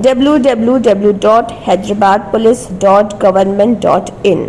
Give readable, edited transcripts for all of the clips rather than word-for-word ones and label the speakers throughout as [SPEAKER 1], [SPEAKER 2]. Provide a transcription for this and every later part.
[SPEAKER 1] www.hyderabadpolice.government.in।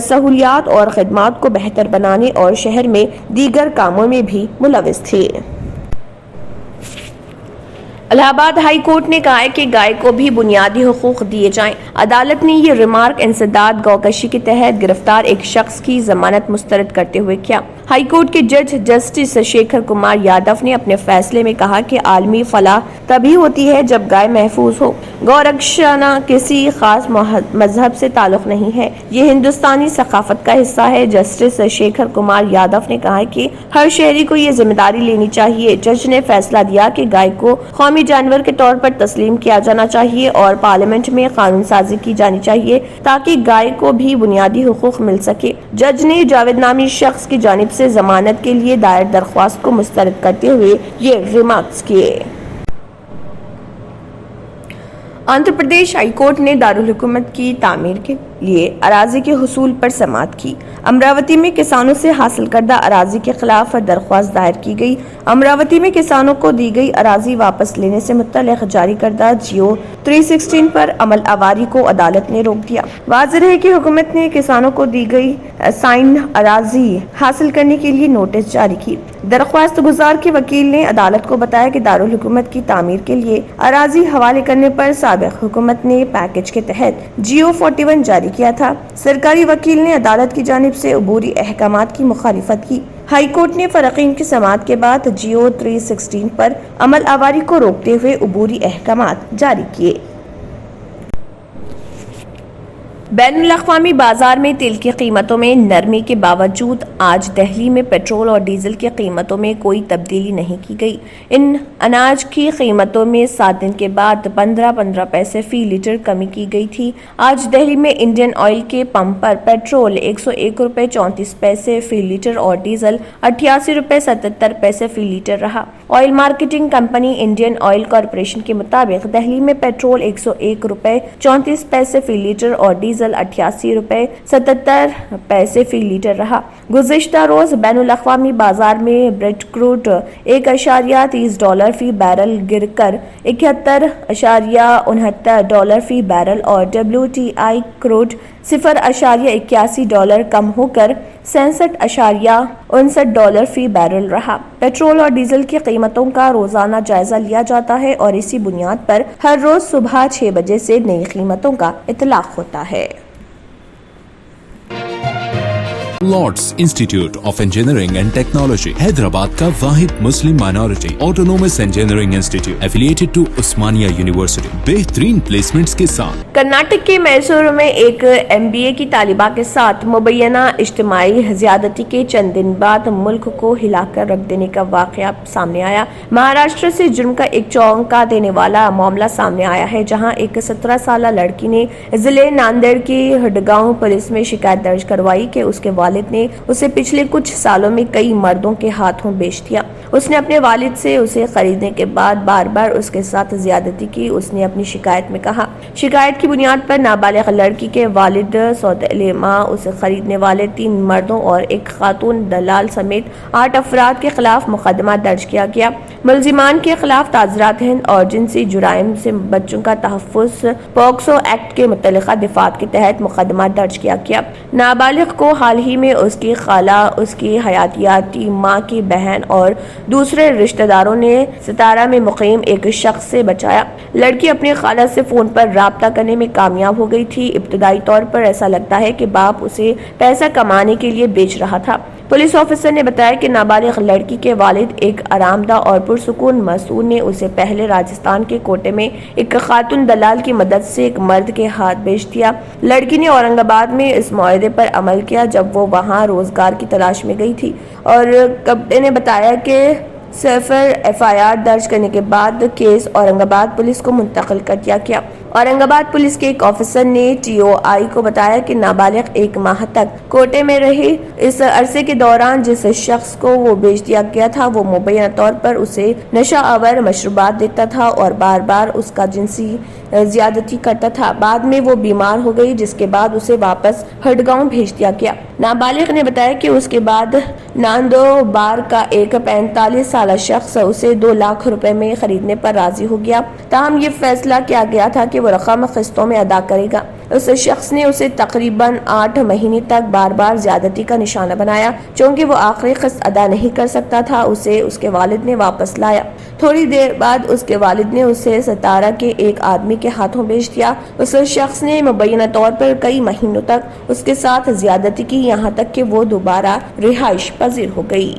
[SPEAKER 1] سہولیات اور خدمات کو بہتر بنانے اور شہر میں دیگر کاموں میں بھی ملوث تھے۔ الہ آباد ہائی کورٹ نے کہا ہے کہ گائے کو بھی بنیادی حقوق دیے جائیں۔ عدالت نے یہ ریمارک انسداد گوکشی کے تحت گرفتار ایک شخص کی ضمانت مسترد کرتے ہوئے کیا۔ ہائی کورٹ کے جج جسٹس شیکھر کمار یادو نے اپنے فیصلے میں کہا کہ عالمی فلاح تبھی ہوتی ہے جب گائے محفوظ ہو۔ گورکشنا کسی خاص مذہب سے تعلق نہیں ہے، یہ ہندوستانی ثقافت کا حصہ ہے۔ جسٹس شیکھر کمار یادو نے کہا کہ ہر شہری کو یہ ذمہ داری لینی چاہیے۔ جج نے فیصلہ دیا کہ گائے کو قومی جانور کے طور پر تسلیم کیا جانا چاہیے اور پارلیمنٹ میں قانون سازی کی جانی چاہیے تاکہ گائے کو بھی بنیادی حقوق مل سکے۔ جج نے جاوید نامی شخص کی جانب سے ضمانت کے لیے دائر درخواست کو مسترد کرتے ہوئے یہ ریمارکس کیے۔ آندھرا پردیش ہائی کورٹ نے دارالحکومت کی تعمیر کے لیے اراضی کے حصول پر سماعت کی۔ امراوتی میں کسانوں سے حاصل کردہ اراضی کے خلاف درخواست دائر کی گئی۔ امراوتی میں کسانوں کو دی گئی اراضی واپس لینے سے متعلق جاری کردہ جیو 316 پر عمل آوری کو عدالت نے روک دیا۔ واضح ہے کہ حکومت نے کسانوں کو دی گئی سائن اراضی حاصل کرنے کے لیے نوٹس جاری کی۔ درخواست گزار کے وکیل نے عدالت کو بتایا کہ دارالحکومت کی تعمیر کے لیے اراضی حوالے کرنے پر سابق حکومت نے پیکج کے تحت جیو 41 جاری کیا تھا۔ سرکاری وکیل نے عدالت کی جانب سے عبوری احکامات کی مخالفت کی۔ ہائی کورٹ نے فریقین کی سماعت کے بعد جیو 316 پر عمل آوری کو روکتے ہوئے عبوری احکامات جاری کیے۔ بین الاقوامی بازار میں تیل کی قیمتوں میں نرمی کے باوجود آج دہلی میں پیٹرول اور ڈیزل کی قیمتوں میں کوئی تبدیلی نہیں کی گئی۔ ان اناج کی قیمتوں میں 7 دن کے بعد 15 پیسے فی لیٹر کمی کی گئی تھی۔ آج دہلی میں انڈین آئل کے پمپ پر پیٹرول 101 روپے 34 پیسے فی لیٹر اور ڈیزل 88 روپے 77 پیسے فی لیٹر رہا۔ Oil marketing company Indian oil corporation کے مطابق دہلی میں پیٹرول 101 روپے 34 پیسے فی لیٹر اور ڈیزل 88 روپے 77 پیسے فی لیٹر رہا۔ گزشتہ روز بین الاقوامی بازار میں بریٹ کروڈ $1.30 فی بیرل گر کر $71.69 فی بیرل اور WTI کروڈ $0.81 کم ہو کر $67.59 فی بیرل رہا۔ پیٹرول اور ڈیزل کی قیمتوں کا روزانہ جائزہ لیا جاتا ہے اور اسی بنیاد پر ہر روز صبح 6 بجے سے نئی قیمتوں کا اطلاق ہوتا ہے۔
[SPEAKER 2] Lords Institute of Engineering and Technology Hyderabad کا واحد مسلم minority autonomous engineering institute affiliated to Osmania University بہترین پلیسمنٹس کے ساتھ۔
[SPEAKER 1] کرناٹک کے میسور میں ایک MBA کی طالبہ کے ساتھ مبینہ اجتماعی زیادتی کے چند دن بعد ملک کو ہلا کر رکھ دینے کا واقعہ سامنے آیا۔ مہاراشٹر سے جرم کا ایک چونکا دینے والا معاملہ سامنے آیا ہے، جہاں ایک 17 سالہ لڑکی نے ضلع ناندیڑ کی ہڈگاؤں پولیس میں شکایت درج کروائی کہ اس کے والد نے اسے پچھلے کچھ سالوں میں کئی مردوں کے ہاتھوں بیچ دیا۔ اس نے اپنے والد سے اسے خریدنے کے بعد بار بار اس کے ساتھ زیادتی کی۔ اس نے اپنی شکایت میں کہا، شکایت کی بنیاد پر نابالغ لڑکی کے والد، سوتیلی ماں، اسے خریدنے والے 3 مردوں اور ایک خاتون دلال سمیت 8 افراد کے خلاف مقدمہ درج کیا گیا۔ ملزمان کے خلاف تعزیرات ہند اور جنسی جرائم سے بچوں کا تحفظ پوکسو ایکٹ کے متعلقہ دفعات کے تحت مقدمہ درج کیا گیا۔ نابالغ کو حال ہی میں اس کی خالہ، اس کی حیاتیاتی ماں کی بہن اور دوسرے رشتہ داروں نے ستارہ میں مقیم ایک شخص سے بچایا۔ لڑکی اپنی خالہ سے فون پر رابطہ کرنے میں کامیاب ہو گئی تھی۔ ابتدائی طور پر ایسا لگتا ہے کہ باپ اسے پیسہ کمانے کے لیے بیچ رہا تھا۔ پولیس آفیسر نے بتایا کہ نابالغ لڑکی کے والد ایک آرام دہ اور پرسکون مسعود نے اسے پہلے راجستھان کے کوٹے میں ایک خاتون دلال کی مدد سے ایک مرد کے ہاتھ بیچ دیا۔ لڑکی نے اورنگ آباد میں اس معاہدے پر عمل کیا جب وہ وہاں روزگار کی تلاش میں گئی تھی، اور کپڑے نے بتایا کہ صفر FIR درج کرنے کے بعد کیس اورنگ آباد پولیس کو منتقل کر دیا گیا۔ اورنگ آباد پولیس کے ایک آفیسر نے TOI کو بتایا کہ نابالغ 1 ماہ تک کوٹے میں رہی۔ اس عرصے کے دوران جس شخص کو وہ بیچ دیا گیا تھا وہ مبینہ طور پر اسے نشہ آور مشروبات دیتا تھا اور بار بار اس کا جنسی زیادتی کرتا تھا۔ بعد میں وہ بیمار ہو گئی، جس کے بعد اسے واپس ہڈگاؤں بھیج دیا گیا۔ نابالغ نے بتایا کہ اس کے بعد ناندو بار کا ایک 45 سالہ شخص اسے 2 لاکھ روپے میں خریدنے پر راضی ہو گیا۔ تاہم یہ فیصلہ کیا گیا تھا کہ کہ وہ رقم قسطوں میں ادا کرے گا۔ اس شخص نے اسے تقریباً 8 مہینے تک بار بار زیادتی کا نشانہ بنایا۔ چونکہ وہ آخری قسط ادا نہیں کر سکتا تھا، اسے اس کے والد نے واپس لایا۔ تھوڑی دیر بعد اس کے والد نے اسے ستارہ کے ایک آدمی کے ہاتھوں بیچ دیا۔ اس شخص نے مبینہ طور پر کئی مہینوں تک اس کے ساتھ زیادتی کی، یہاں تک کہ وہ دوبارہ رہائش پذیر ہو گئی۔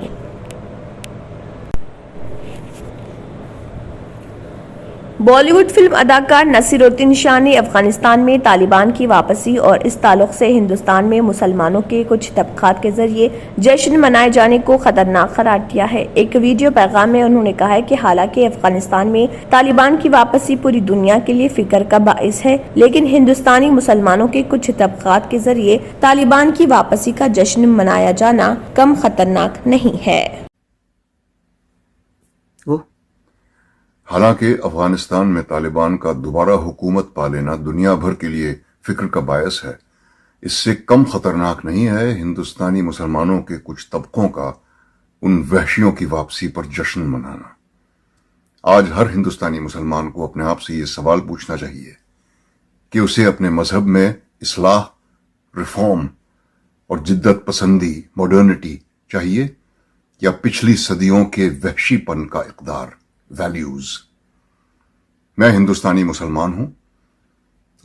[SPEAKER 1] بالی ووڈ فلم اداکار نصیر الدین شاہ نے افغانستان میں طالبان کی واپسی اور اس تعلق سے ہندوستان میں مسلمانوں کے کچھ طبقات کے ذریعے جشن منائے جانے کو خطرناک قرار دیا ہے۔ ایک ویڈیو پیغام میں انہوں نے کہا ہے کہ حالانکہ افغانستان میں طالبان کی واپسی پوری دنیا کے لیے فکر کا باعث ہے، لیکن ہندوستانی مسلمانوں کے کچھ طبقات کے ذریعے طالبان کی واپسی کا جشن منایا جانا کم خطرناک نہیں ہے۔
[SPEAKER 3] حالانکہ افغانستان میں طالبان کا دوبارہ حکومت پا لینا دنیا بھر کے لیے فکر کا باعث ہے، اس سے کم خطرناک نہیں ہے ہندوستانی مسلمانوں کے کچھ طبقوں کا ان وحشیوں کی واپسی پر جشن منانا۔ آج ہر ہندوستانی مسلمان کو اپنے آپ سے یہ سوال پوچھنا چاہیے کہ اسے اپنے مذہب میں اصلاح، ریفارم اور جدت پسندی، ماڈرنٹی چاہیے یا پچھلی صدیوں کے وحشی پن کا اقدار، ویلیوز۔ میں ہندوستانی مسلمان ہوں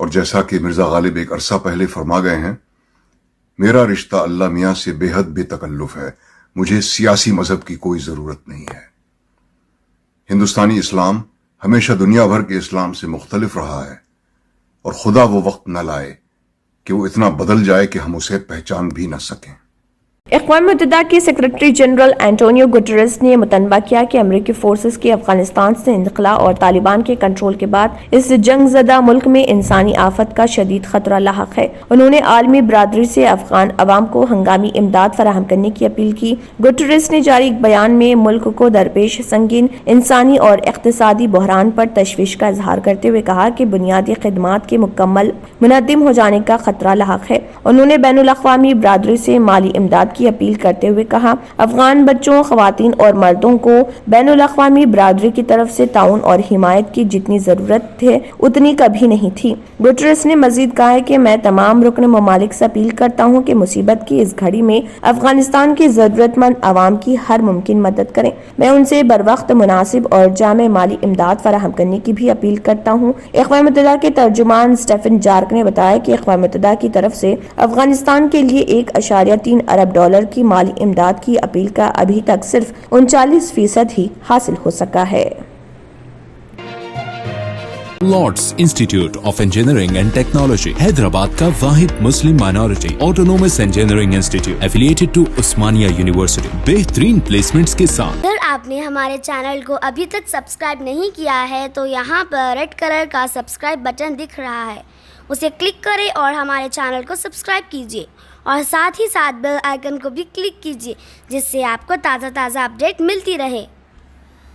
[SPEAKER 3] اور جیسا کہ مرزا غالب ایک عرصہ پہلے فرما گئے ہیں، میرا رشتہ اللہ میاں سے بے حد بے تکلف ہے، مجھے سیاسی مذہب کی کوئی ضرورت نہیں ہے۔ ہندوستانی اسلام ہمیشہ دنیا بھر کے اسلام سے مختلف رہا ہے اور خدا وہ وقت نہ لائے کہ وہ اتنا بدل جائے کہ ہم اسے پہچان بھی نہ سکیں۔
[SPEAKER 1] اقوام متحدہ کے سیکرٹری جنرل اینٹونیو گٹریس نے متنبہ کیا کہ امریکی فورسز کے افغانستان سے انخلا اور طالبان کے کنٹرول کے بعد اس جنگ زدہ ملک میں انسانی آفت کا شدید خطرہ لاحق ہے۔ انہوں نے عالمی برادری سے افغان عوام کو ہنگامی امداد فراہم کرنے کی اپیل کی۔ گٹریس نے جاری ایک بیان میں ملک کو درپیش سنگین انسانی اور اقتصادی بحران پر تشویش کا اظہار کرتے ہوئے کہا کہ بنیادی خدمات کے مکمل منہدم ہو جانے کا خطرہ لاحق ہے۔ انہوں نے بین الاقوامی برادری سے مالی امداد کی اپیل کرتے ہوئے کہا، افغان بچوں، خواتین اور مردوں کو بین الاقوامی برادری کی طرف سے تعاون اور حمایت کی جتنی ضرورت ہے اتنی کبھی نہیں تھی۔ گٹریس نے مزید کہا ہے کہ میں تمام رکن ممالک سے اپیل کرتا ہوں کہ مصیبت کی اس گھڑی میں افغانستان کے ضرورت مند عوام کی ہر ممکن مدد کریں۔ میں ان سے بروقت مناسب اور جامع مالی امداد فراہم کرنے کی بھی اپیل کرتا ہوں۔ اقوام متحدہ کے ترجمان اسٹیفن جارک نے بتایا کہ اقوام متحدہ کی طرف سے افغانستان کے لیے 1.3 ارب ڈالر کی مالی امداد کی اپیل کا ابھی تک صرف 39% ہی حاصل ہو سکا ہے۔
[SPEAKER 2] Lords Institute of Engineering and Technology Hyderabad کا واحد مسلم minority autonomous engineering institute affiliated to Osmania University, بہترین پلیسمنٹس کے ساتھ۔
[SPEAKER 4] اگر آپ نے ہمارے چینل کو ابھی تک سبسکرائب نہیں کیا ہے تو یہاں پر ریڈ کلر کا سبسکرائب بٹن دکھ رہا ہے، اسے کلک کریں اور ہمارے چینل کو سبسکرائب کیجیے اور ساتھ ہی ساتھ بیل آئیکن کو بھی کلک کیجیے، جس سے آپ کو تازہ اپڈیٹ ملتی رہے۔